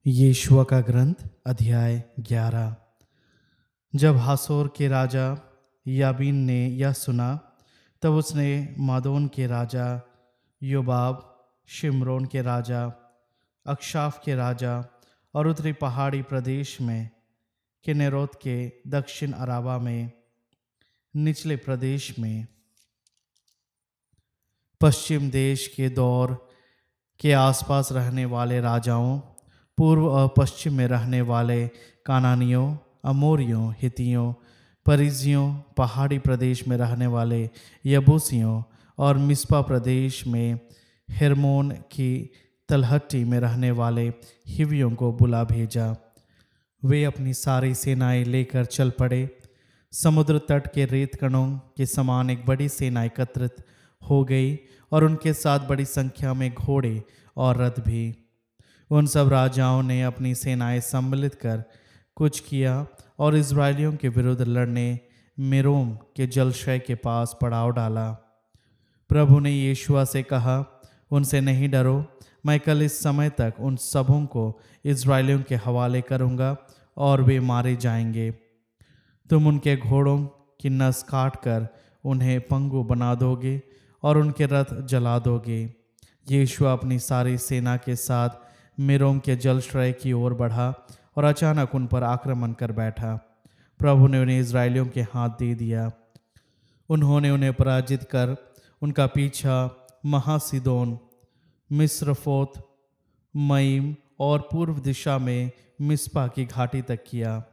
यीशुआ का ग्रंथ अध्याय 11। जब हासोर के राजा याबीन ने यह सुना, तब उसने मादोन के राजा योबाब, शिमरोन के राजा, अक्षाफ के राजा और उत्तरी पहाड़ी प्रदेश में, किनेरोत के दक्षिण अराबा में, निचले प्रदेश में, पश्चिम देश के दौर के आसपास रहने वाले राजाओं, पूर्व और पश्चिम में रहने वाले कानानियों, अमोरियों, हितियों, परिजियों, पहाड़ी प्रदेश में रहने वाले यबूसियों और मिस्पा प्रदेश में हेर्मोन की तलहटी में रहने वाले हिवियों को बुला भेजा। वे अपनी सारी सेनाएं लेकर चल पड़े। समुद्र तट के रेत कणों के समान एक बड़ी सेना एकत्रित हो गई और उनके साथ बड़ी संख्या में घोड़े और रथ भी। उन सब राजाओं ने अपनी सेनाएं सम्मिलित कर कुछ किया और इज़राइलियों के विरुद्ध लड़ने मेरोम के जलाशय के पास पड़ाव डाला। प्रभु ने यीशुआ से कहा, उनसे नहीं डरो, मैं कल इस समय तक उन सबों को इज़राइलियों के हवाले करूँगा और वे मारे जाएंगे। तुम उनके घोड़ों की नस काट कर उन्हें पंगु बना दोगे और उनके रथ जला दोगे। यीशुआ अपनी सारी सेना के साथ मेरोम के जलाशय की ओर बढ़ा और अचानक उन पर आक्रमण कर बैठा। प्रभु ने उन्हें इज़राइलियों के हाथ दे दिया। उन्होंने उन्हें पराजित कर उनका पीछा महासिदोन, मिस्रफोत, मईम और पूर्व दिशा में मिस्पा की घाटी तक किया।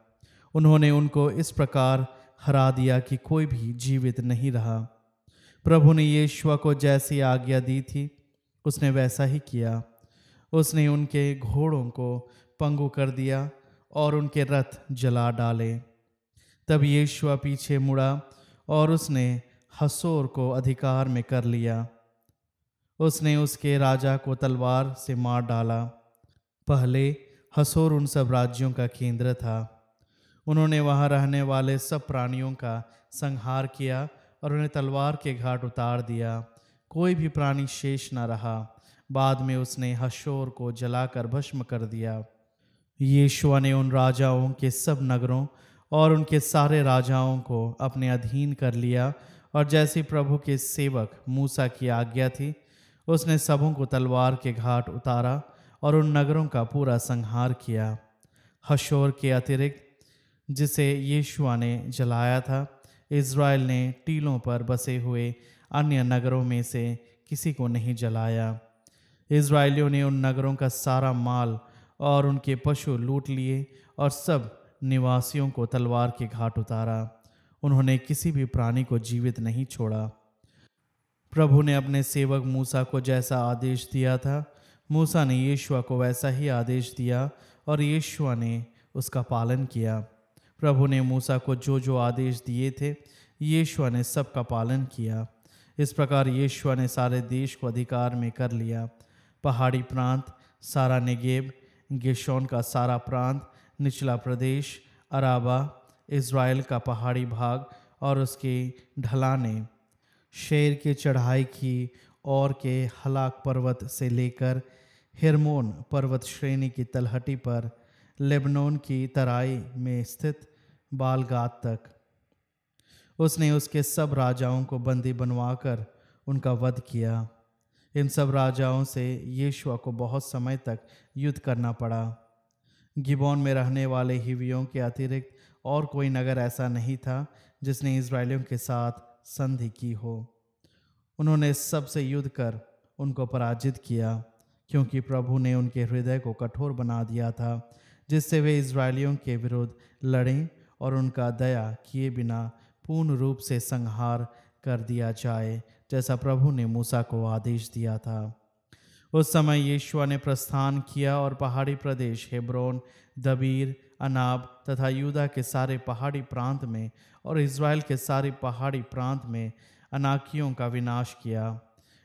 उन्होंने उनको इस प्रकार हरा दिया कि कोई भी जीवित नहीं रहा। प्रभु ने यीशुआ को जैसी आज्ञा दी थी, उसने वैसा ही किया। उसने उनके घोड़ों को पंगु कर दिया और उनके रथ जला डाले। तब यीशुआ पीछे मुड़ा और उसने हसोर को अधिकार में कर लिया। उसने उसके राजा को तलवार से मार डाला। पहले हसोर उन सब राज्यों का केंद्र था। उन्होंने वहां रहने वाले सब प्राणियों का संहार किया और उन्हें तलवार के घाट उतार दिया। कोई भी प्राणी शेष न रहा। बाद में उसने हसोर को जलाकर भस्म कर दिया। यीशुआ ने उन राजाओं के सब नगरों और उनके सारे राजाओं को अपने अधीन कर लिया, और जैसी प्रभु के सेवक मूसा की आज्ञा थी, उसने सबों को तलवार के घाट उतारा और उन नगरों का पूरा संहार किया। हसोर के अतिरिक्त, जिसे यीशुआ ने जलाया था, इज़राइल ने टीलों पर बसे हुए अन्य नगरों में से किसी को नहीं जलाया। इज़राइलियों ने उन नगरों का सारा माल और उनके पशु लूट लिए और सब निवासियों को तलवार के घाट उतारा। उन्होंने किसी भी प्राणी को जीवित नहीं छोड़ा। प्रभु ने अपने सेवक मूसा को जैसा आदेश दिया था, मूसा ने यीशुआ को वैसा ही आदेश दिया और यीशुआ ने उसका पालन किया। प्रभु ने मूसा को जो जो आदेश दिए थे, यीशुआ ने सबका पालन किया। इस प्रकार यीशुआ ने सारे देश को अधिकार में कर लिया। पहाड़ी प्रांत, सारा नेगेब, गेशोन का सारा प्रांत, निचला प्रदेश, अराबा, इज़राइल का पहाड़ी भाग और उसके ढलाने, शेर की चढ़ाई की और के हलाक पर्वत से लेकर हेर्मोन पर्वत श्रेणी की तलहटी पर, लेबनोन की तराई में स्थित बालगाद तक। उसने उसके सब राजाओं को बंदी बनवाकर उनका वध किया। इन सब राजाओं से यीशुआ को बहुत समय तक युद्ध करना पड़ा। गिबोन में रहने वाले हिवियों के अतिरिक्त और कोई नगर ऐसा नहीं था जिसने इज़राइलियों के साथ संधि की हो। उन्होंने सब से युद्ध कर उनको पराजित किया, क्योंकि प्रभु ने उनके हृदय को कठोर बना दिया था, जिससे वे इज़राइलियों के विरुद्ध लड़ें और उनका दया किए बिना पूर्ण रूप से संहार कर दिया जाए, जैसा प्रभु ने मूसा को आदेश दिया था। उस समय यीशुआ ने प्रस्थान किया और पहाड़ी प्रदेश हेब्रोन, दबीर, अनाब तथा यूदा के सारे पहाड़ी प्रांत में और इज़राइल के सारे पहाड़ी प्रांत में अनाकियों का विनाश किया।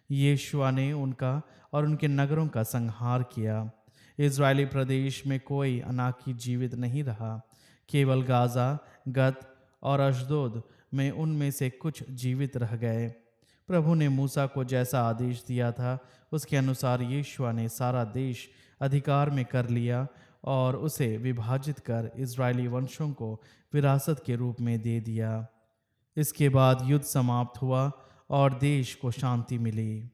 यीशुआ ने उनका और उनके नगरों का संहार किया। इज़राइली प्रदेश में कोई अनाकी जीवित नहीं रहा, केवल गाज़ा, गत और अशदोद में उनमें से कुछ जीवित रह गए। प्रभु ने मूसा को जैसा आदेश दिया था, उसके अनुसार यीशुआ ने सारा देश अधिकार में कर लिया और उसे विभाजित कर इज़राइली वंशों को विरासत के रूप में दे दिया। इसके बाद युद्ध समाप्त हुआ और देश को शांति मिली।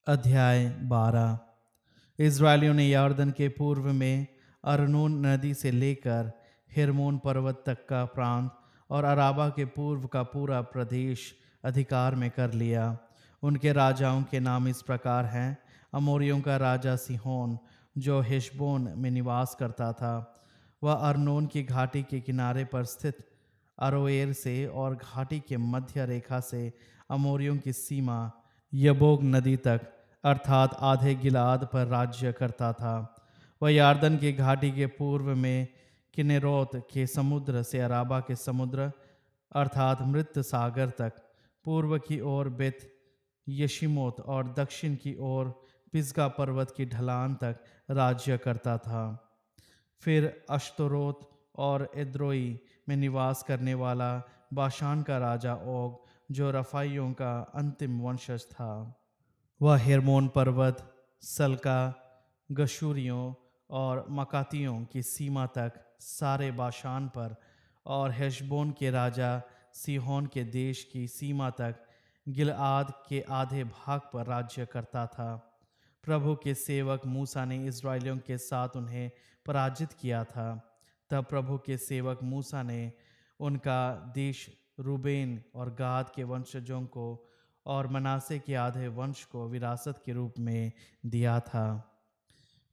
अध्याय 12। इज़राइलियों ने यरदन के पूर्व में अरनोन नदी से लेकर हेर्मोन पर्वत तक का प्रांत और अराबा के पूर्व का पूरा प्रदेश अधिकार में कर लिया। उनके राजाओं के नाम इस प्रकार हैं। अमोरियों का राजा सिहोन, जो हेशबोन में निवास करता था, वह अरनोन की घाटी के किनारे पर स्थित अरोएर से और घाटी के मध्य रेखा से अमोरियों की सीमा यबोक नदी तक अर्थात आधे गिलाद पर राज्य करता था। वह यरदन की घाटी के पूर्व में किनेरोत के समुद्र से अराबा के समुद्र अर्थात मृत सागर तक, पूर्व की ओर बेत यशीमोत और दक्षिण की ओर पिस्गा पर्वत की ढलान तक राज्य करता था। फिर अश्तरोत और एद्रोई में निवास करने वाला बाशान का राजा ओग, जो रफाइयों का अंतिम वंशज था, वह हेर्मोन पर्वत, सल्का, गशूरियों और मकातियों की सीमा तक सारे बाशान पर और हेशबोन के राजा सीहोन के देश की सीमा तक गिलआद के आधे भाग पर राज्य करता था। प्रभु के सेवक मूसा ने इज़राइलियों के साथ उन्हें पराजित किया था। तब प्रभु के सेवक मूसा ने उनका देश रूबेन और गाद के वंशजों को और मनासे के आधे वंश को विरासत के रूप में दिया था।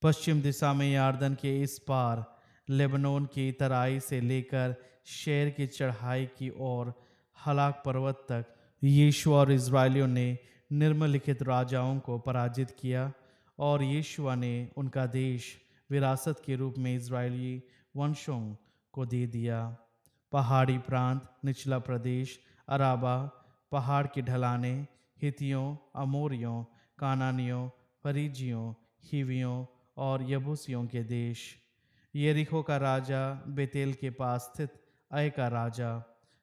पश्चिम दिशा में यरदन के इस पार लेबनोन की तराई से लेकर शेर की चढ़ाई की ओर हलाक पर्वत तक यीशु और इज़राइलियों ने निम्नलिखित राजाओं को पराजित किया और यीशुआ ने उनका देश विरासत के रूप में इज़राइली वंशों को दे दिया। पहाड़ी प्रांत, निचला प्रदेश, अराबा, पहाड़ की ढलानें, हितियों, अमोरियों, कानानियों, परिजियों, हिवियों और यबूसियों के देश, यरीहो का राजा, बेतेल के पास स्थित अय का राजा,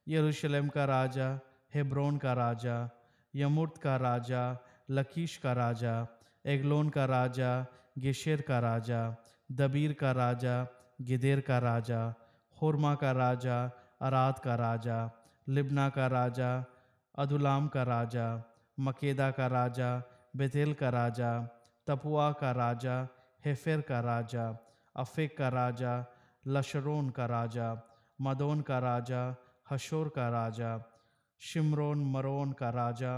यरूशलेम का राजा, हेब्रोन का राजा, यमुर्त का राजा, लकीश का राजा, एग्लोन का राजा, गेशेर का राजा, दबीर का राजा, गिदेर का राजा, होरमा का राजा, अराद का राजा, लिब्ना का राजा, अदुलाम का राजा, मकेदा का राजा, बेतेल का राजा, तपुआ का राजा, हेफेर का राजा, अफेक का राजा, लशरोन का राजा, मदोन का राजा, हशोर का राजा, शिमरोन मरोन का राजा,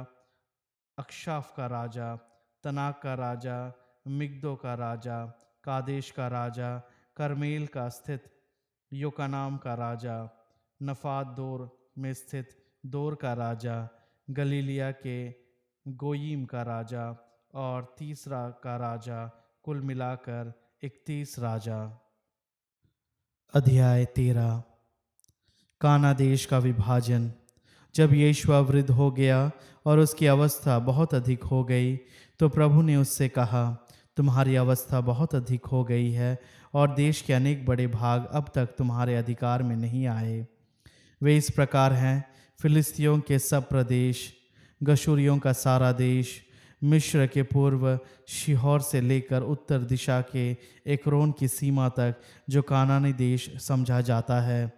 अक्षाफ का राजा, तनाक का राजा, मिग्दो का राजा, कादेश का राजा, करमेल का स्थित योकानाम का राजा, नफात दोर में स्थित दोर का राजा, गलीलिया के गोयीम का राजा और तीसरा का राजा, कुल मिलाकर 31 राजा। अध्याय 13। काना देश का विभाजन। जब यीशु वृद्ध हो गया और उसकी अवस्था बहुत अधिक हो गई, तो प्रभु ने उससे कहा, तुम्हारी अवस्था बहुत अधिक हो गई है और देश के अनेक बड़े भाग अब तक तुम्हारे अधिकार में नहीं आए। वे इस प्रकार हैं: फिलिस्तियों के सब प्रदेश, गशूरियों का सारा देश, मिस्र के पूर्व शिहोर से लेकर उत्तर दिशा के एक्रोन की सीमा तक, जो कानानी देश समझा जाता है।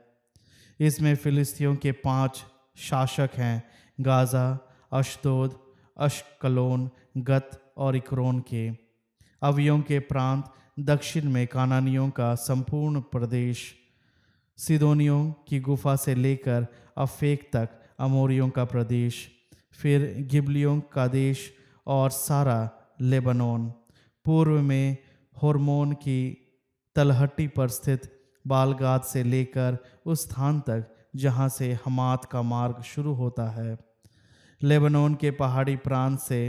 इसमें फिलिस्तियों के 5 शासक हैं: गाज़ा, अश्दोद, अश्कलोन, गत और इक्रोन के। अवियों के प्रांत, दक्षिण में कानानियों का संपूर्ण प्रदेश, सिदोनियों की गुफा से लेकर अफेक तक अमोरियों का प्रदेश, फिर गिबलियों का देश और सारा लेबनोन, पूर्व में होर्मोन की तलहटी पर स्थित बालगाद से लेकर उस स्थान तक जहाँ से हमात का मार्ग शुरू होता है। लेबनोन के पहाड़ी प्रांत से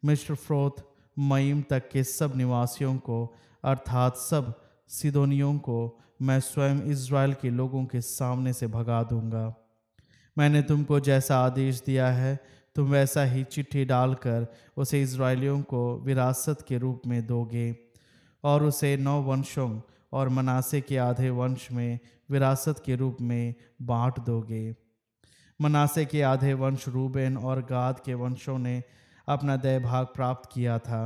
मिस्रफ्रोत मईम तक के सब निवासियों को अर्थात सब सिदोनियों को मैं स्वयं इज़राइल के लोगों के सामने से भगा दूंगा। मैंने तुमको जैसा आदेश दिया है, तुम वैसा ही चिट्ठी डालकर उसे इज़राइलियों को विरासत के रूप में दोगे और उसे 9 वंशों और मनासे के आधे वंश में विरासत के रूप में बांट दोगे। मनासे के आधे वंश रूबेन और गाद के वंशों ने अपना दय भाग प्राप्त किया था,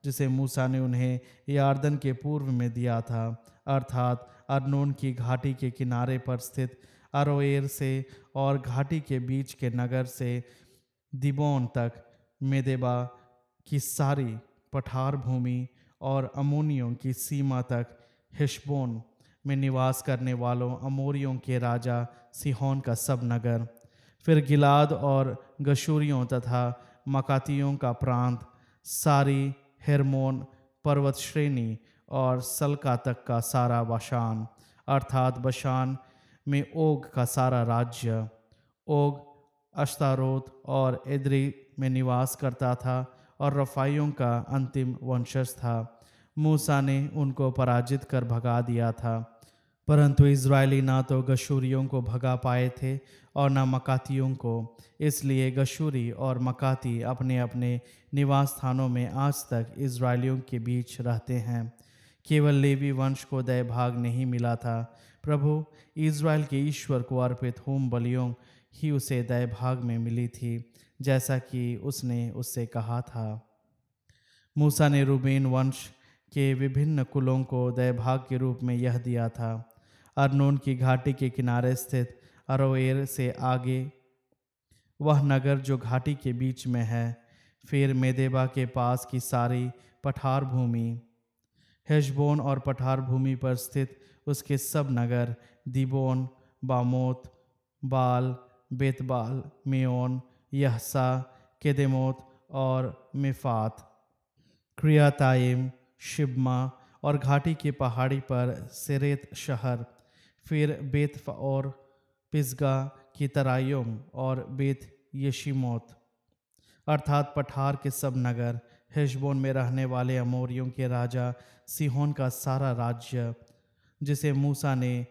जिसे मूसा ने उन्हें यार्दन के पूर्व में दिया था, अर्थात अर्नोन की घाटी के किनारे पर स्थित अरोएर से और घाटी के बीच के नगर से दिबोन तक, मेदेबा की सारी पठार भूमि और अमोनियों की सीमा तक, हेशबोन में निवास करने वालों अमोरियों के राजा सिहोन का सब नगर, फिर गिलाद और गशूरियों तथा मकातियों का प्रांत, सारी हेर्मोन पर्वत श्रेणी और सल्का तक का सारा बशान, अर्थात बशान में ओग का सारा राज्य। ओग अश्तारोत और एद्री में निवास करता था और रफ़ाइयों का अंतिम वंशज था। मूसा ने उनको पराजित कर भगा दिया था, परंतु इज़राइली ना तो गशूरियों को भगा पाए थे और न मकातियों को। इसलिए गशूरी और मकाती अपने अपने निवास स्थानों में आज तक इज़राइलियों के बीच रहते हैं। केवल लेवी वंश को दय भाग नहीं मिला था। प्रभु इज़राइल के ईश्वर को अर्पित होम बलियों ही उसे दय भाग में मिली थी, जैसा कि उसने उससे कहा था। मूसा ने रूबेन वंश के विभिन्न कुलों को दय भाग के रूप में यह दिया था। अर्नोन की घाटी के किनारे स्थित अरोएर से आगे वह नगर जो घाटी के बीच में है, फिर मेदेबा के पास की सारी पठार भूमि, हेशबोन और पठार भूमि पर स्थित उसके सब नगर, दीबोन, बामोत, बाल, बेतबाल, मेओन, यहसा, केदेमोत और मेफात, क्रियाताइम, शिब्मा और घाटी के पहाड़ी पर सेरेत शहर, फिर बेत और पिस्गा की तराइयों और बेत यशीमोत, अर्थात पठार के सब नगर, हेशबोन में रहने वाले अमोरियों के राजा सिहोन का सारा राज्य, जिसे मूसा ने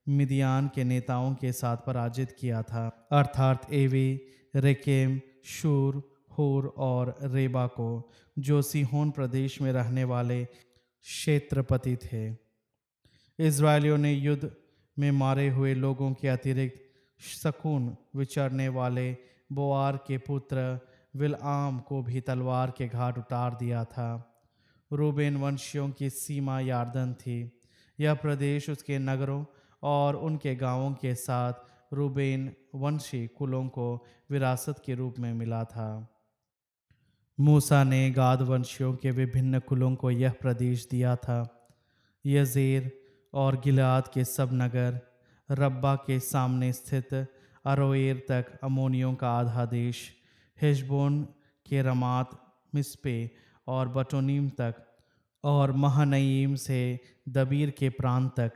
मिदियान के नेताओं के साथ पराजित किया था, अर्थात एवी, रेकेम, शूर, होर और रेबा को, जो सिहोन प्रदेश में रहने वाले क्षेत्रपति थे। इज़राइलियों ने युद्ध में मारे हुए लोगों के अतिरिक्त शकून विचरने वाले बोआर के पुत्र विलआम को भी तलवार के घाट उतार दिया था। रूबेन वंशियों की सीमा यार्दन थी। यह प्रदेश उसके नगरों और उनके गांवों के साथ रूबेन वंशी कुलों को विरासत के रूप में मिला था। मूसा ने गाद वंशियों के विभिन्न कुलों को यह प्रदेश दिया था: यज़ेर और गिलाद के सब नगर, रब्बा के सामने स्थित अरोएर तक अमोनियों का आधा देश, हेशबोन के रमात, मिस्पे और बटोनीम तक, और महनईम से दबीर के प्रांत तक,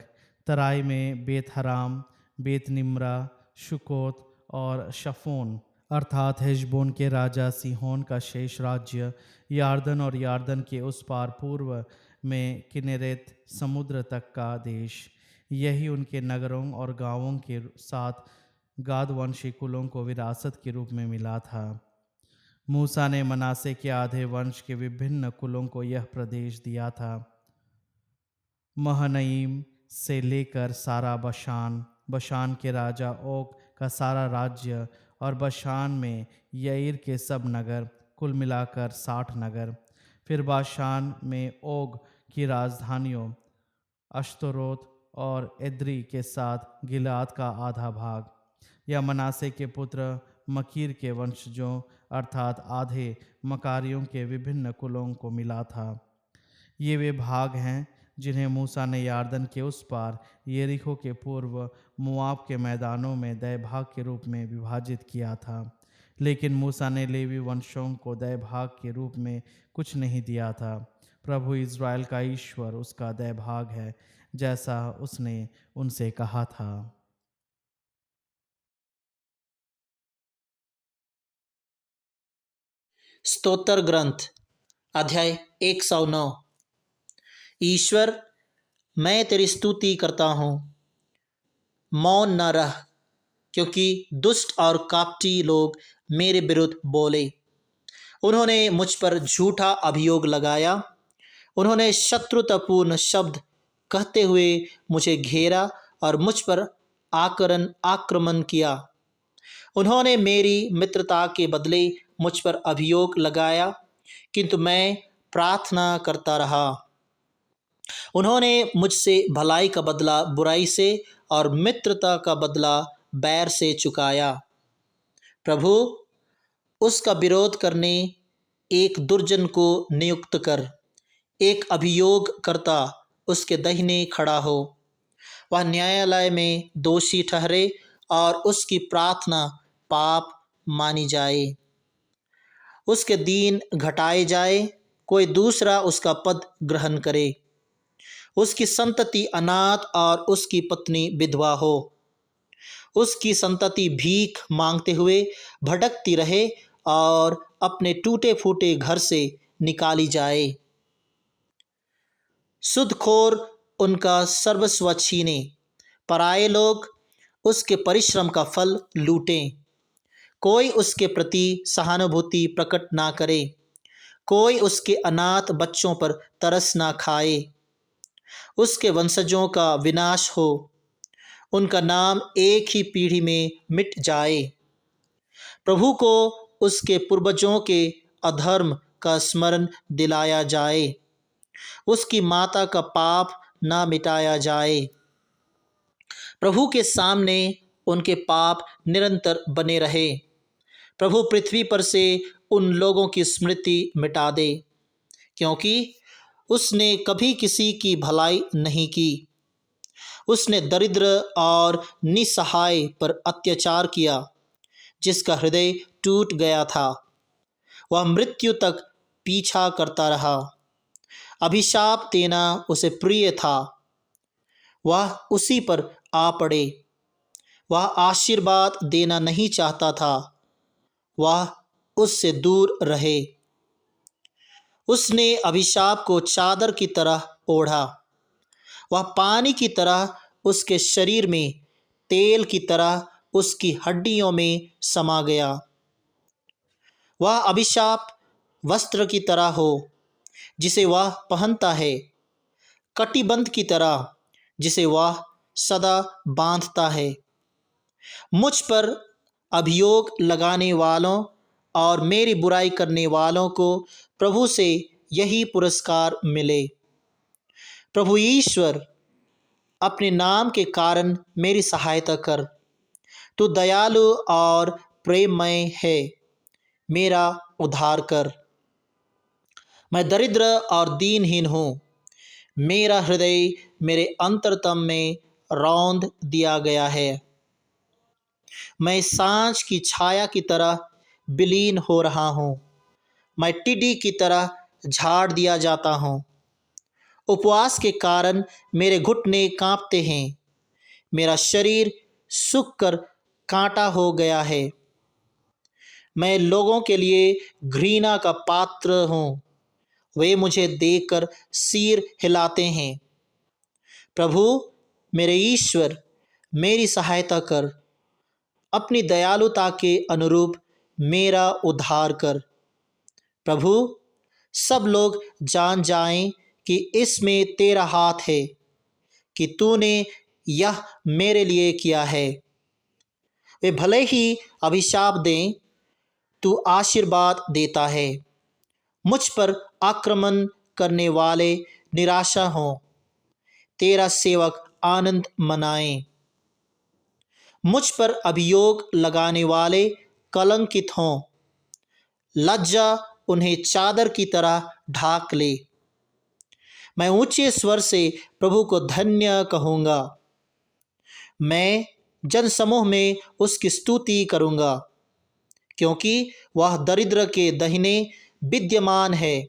तराई में बेत हराम, बेत निम्रा, शुकोत और शफोन, अर्थात हेशबोन के राजा सिहोन का शेष राज्य, यार्दन और यार्दन के उस पार पूर्व में किनेरेत समुद्र तक का देश। यही उनके नगरों और गांवों के साथ गादवंशी कुलों को विरासत के रूप में मिला था। मूसा ने मनासे के आधे वंश के विभिन्न कुलों को यह प्रदेश दिया था: महनईम से लेकर सारा बशान, बशान के राजा ओग का सारा राज्य, और बशान में यईर के सब नगर, कुल मिलाकर 60 नगर। फिर बाशान में ओग की राजधानियों अश्तरोत और एद्री के साथ गिलाद का आधा भाग। या मनासे के पुत्र मकीर के वंशजों अर्थात आधे मकारियों के विभिन्न कुलों को मिला था। ये वे भाग हैं जिन्हें मूसा ने यार्दन के उस पार यरीहो के पूर्व मुआब के मैदानों में दय भाग के रूप में विभाजित किया था। लेकिन मूसा ने लेवी वंशों को दय भाग के रूप में कुछ नहीं दिया था। प्रभु इज़राइल का ईश्वर उसका दय भाग है, जैसा उसने उनसे कहा था। स्तोत्र ग्रंथ अध्याय 109। ईश्वर, मैं तेरी स्तुति करता हूँ, मौन न रह, क्योंकि दुष्ट और कपटी लोग मेरे विरुद्ध बोले। उन्होंने मुझ पर झूठा अभियोग लगाया। उन्होंने शत्रुतापूर्ण शब्द कहते हुए मुझे घेरा और मुझ पर आक्रमण किया। उन्होंने मेरी मित्रता के बदले मुझ पर अभियोग लगाया, किंतु मैं प्रार्थना करता रहा। उन्होंने मुझसे भलाई का बदला बुराई से और मित्रता का बदला बैर से चुकाया। प्रभु, उसका विरोध करने एक दुर्जन को नियुक्त कर, एक अभियोगकर्ता उसके दाहिने खड़ा हो। वह न्यायालय में दोषी ठहरे और उसकी प्रार्थना पाप मानी जाए। उसके दीन घटाए जाए, कोई दूसरा उसका पद ग्रहण करे। उसकी संतति अनाथ और उसकी पत्नी विधवा हो। उसकी संतति भीख मांगते हुए भटकती रहे और अपने टूटे फूटे घर से निकाली जाए। सुदखोर उनका सर्वस्व छीने, पराये लोग उसके परिश्रम का फल लूटें। कोई उसके प्रति सहानुभूति प्रकट ना करे, कोई उसके अनाथ बच्चों पर तरस ना खाए। उसके वंशजों का विनाश हो, उनका नाम एक ही पीढ़ी में मिट जाए। प्रभु को उसके पूर्वजों के अधर्म का स्मरण दिलाया जाए, उसकी माता का पाप ना मिटाया जाए। प्रभु के सामने उनके पाप निरंतर बने रहे। प्रभु पृथ्वी पर से उन लोगों की स्मृति मिटा दे, क्योंकि उसने कभी किसी की भलाई नहीं की। उसने दरिद्र और निसहाय पर अत्याचार किया, जिसका हृदय टूट गया था। वह मृत्यु तक पीछा करता रहा। अभिशाप देना उसे प्रिय था, वह उसी पर आ पड़े। वह आशीर्वाद देना नहीं चाहता था, वह उससे दूर रहे। उसने अभिशाप को चादर की तरह ओढ़ा। वह पानी की तरह उसके शरीर में, तेल की तरह उसकी हड्डियों में समा गया। वह अभिशाप वस्त्र की तरह हो जिसे वह पहनता है, कटिबंध की तरह जिसे वह सदा बांधता है। मुझ पर अभियोग लगाने वालों और मेरी बुराई करने वालों को प्रभु से यही पुरस्कार मिले। प्रभु ईश्वर, अपने नाम के कारण मेरी सहायता कर। तू दयालु और प्रेममय है, मेरा उद्धार कर। मैं दरिद्र और दीनहीन हूँ, मेरा हृदय मेरे अंतरतम में रौंद दिया गया है। मैं सांझ की छाया की तरह विलीन हो रहा हूँ, मैं टिड्डी की तरह झाड़ दिया जाता हूँ। उपवास के कारण मेरे घुटने कांपते हैं, मेरा शरीर सूख कर कांटा हो गया है। मैं लोगों के लिए घृणा का पात्र हूँ, वे मुझे देखकर सिर हिलाते हैं। प्रभु मेरे ईश्वर, मेरी सहायता कर, अपनी दयालुता के अनुरूप मेरा उद्धार कर। प्रभु, सब लोग जान जाएं कि इसमें तेरा हाथ है, कि तूने यह मेरे लिए किया है। वे भले ही अभिशाप दें, तू आशीर्वाद देता है। मुझ पर आक्रमण करने वाले निराशा हों, तेरा सेवक आनंद मनाएं। मुझ पर अभियोग लगाने वाले कलंकित हों, लज्जा उन्हें चादर की तरह ढाक ले। मैं ऊंचे स्वर से प्रभु को धन्य कहूँगा, मैं जनसमूह में उसकी स्तुति करूँगा, क्योंकि वह दरिद्र के दाहिने विद्यमान है,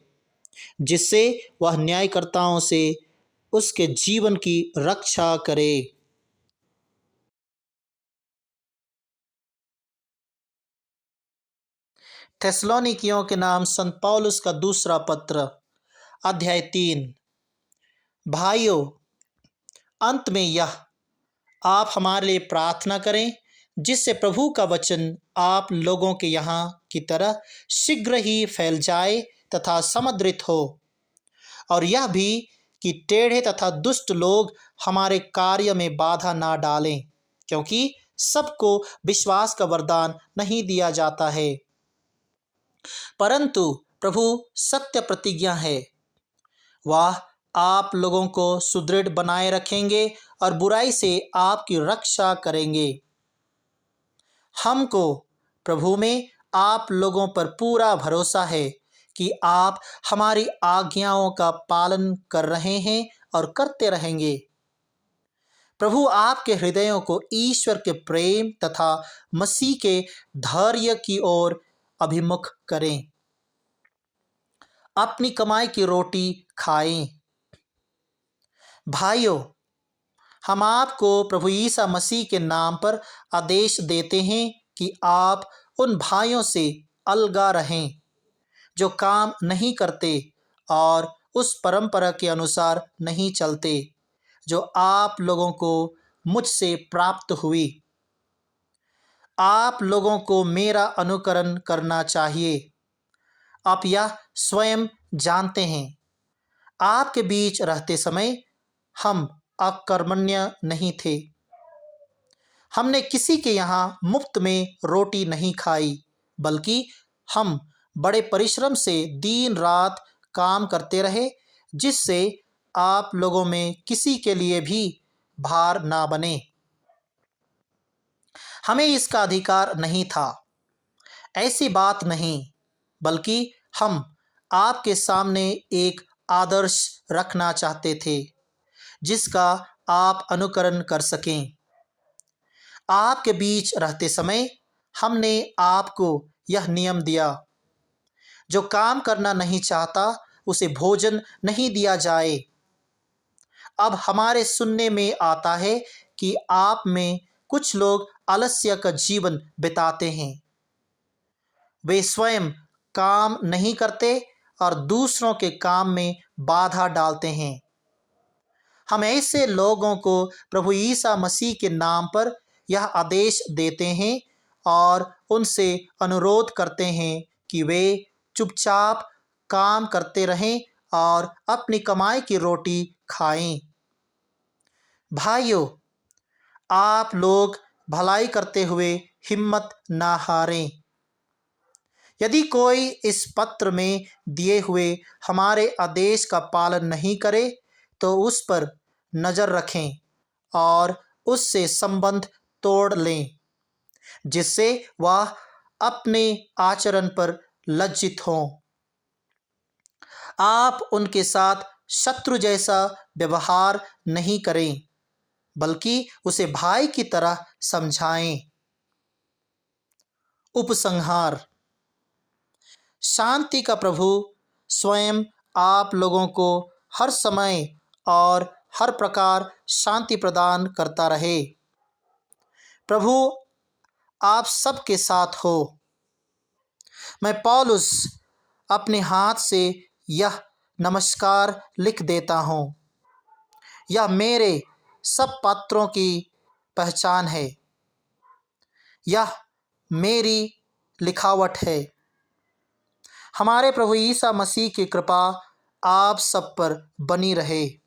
जिससे वह न्यायकर्ताओं से उसके जीवन की रक्षा करे। थेसलोनिकियों के नाम संत पौलुस का दूसरा पत्र, अध्याय 3। भाइयों, अंत में यह आप हमारे लिए प्रार्थना करें, जिससे प्रभु का वचन आप लोगों के यहाँ की तरह शीघ्र ही फैल जाए तथा समृद्ध हो, और यह भी कि टेढ़े तथा दुष्ट लोग हमारे कार्य में बाधा ना डालें, क्योंकि सबको विश्वास का वरदान नहीं दिया जाता है, परंतु प्रभु सत्य प्रतिज्ञा है, वह आप लोगों को सुदृढ़ बनाए रखेंगे और बुराई से आपकी रक्षा करेंगे। हमको प्रभु में आप लोगों पर पूरा भरोसा है कि आप हमारी आज्ञाओं का पालन कर रहे हैं और करते रहेंगे। प्रभु आपके हृदयों को ईश्वर के प्रेम तथा मसीह के धैर्य की ओर अभिमुख करें। अपनी कमाई की रोटी खाएं। भाइयों, हम आपको प्रभु यीशु मसीह के नाम पर आदेश देते हैं कि आप उन भाइयों से अलगा रहें जो काम नहीं करते और उस परंपरा के अनुसार नहीं चलते जो आप लोगों को मुझसे प्राप्त हुई। आप लोगों को मेरा अनुकरण करना चाहिए। आप यह स्वयं जानते हैं, आपके बीच रहते समय हम अकर्मण्य नहीं थे। हमने किसी के यहाँ मुफ्त में रोटी नहीं खाई, बल्कि हम बड़े परिश्रम से दिन रात काम करते रहे, जिससे आप लोगों में किसी के लिए भी भार ना बने। हमें इसका अधिकार नहीं था, ऐसी बात नहीं, बल्कि हम आपके सामने एक आदर्श रखना चाहते थे जिसका आप अनुकरण कर सकें। आपके बीच रहते समय हमने आपको यह नियम दिया, जो काम करना नहीं चाहता उसे भोजन नहीं दिया जाए। अब हमारे सुनने में आता है कि आप में कुछ लोग आलस्य का जीवन बिताते हैं। वे स्वयं काम नहीं करते और दूसरों के काम में बाधा डालते हैं। हम ऐसे लोगों को प्रभु यीशु मसीह के नाम पर यह आदेश देते हैं और उनसे अनुरोध करते हैं कि वे चुपचाप काम करते रहें और अपनी कमाई की रोटी खाएं। भाइयों, आप लोग भलाई करते हुए हिम्मत ना हारें। यदि कोई इस पत्र में दिए हुए हमारे आदेश का पालन नहीं करे तो उस पर नज़र रखें और उससे संबंध तोड़ लें, जिससे वह अपने आचरण पर लज्जित हों। आप उनके साथ शत्रु जैसा व्यवहार नहीं करें, बल्कि उसे भाई की तरह समझाएं। उपसंहार। शांति का प्रभु स्वयं आप लोगों को हर समय और हर प्रकार शांति प्रदान करता रहे। प्रभु आप सबके साथ हो। मैं पौलुस अपने हाथ से यह नमस्कार लिख देता हूँ। यह मेरे सब पात्रों की पहचान है। यह मेरी लिखावट है। हमारे प्रभु यीशु मसीह की कृपा आप सब पर बनी रहे।